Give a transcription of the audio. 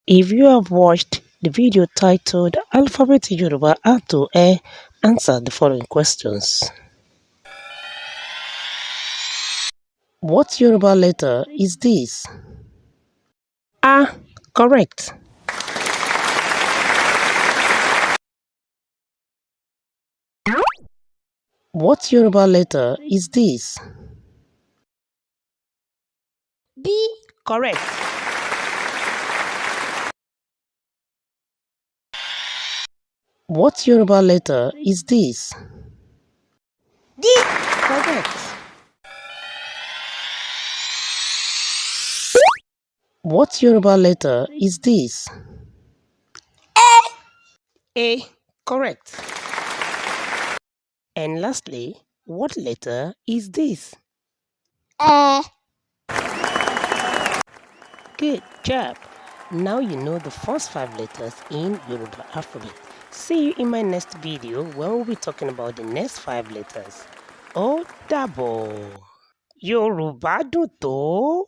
If you have watched the video titled Alifabeeti Yoruba How to answer the following questions. What Yoruba letter is this? A. Correct. What Yoruba letter is this? B. Correct. What Yoruba letter is this? D. Correct. What Yoruba letter is this? A. Correct. And lastly, what letter is this? Good job. Now you know the first 5 letters in Yoruba alphabet. See you in my next video when we'll be talking about the next 5 letters. Ó dàbọ̀. Yorùbá dùn tó.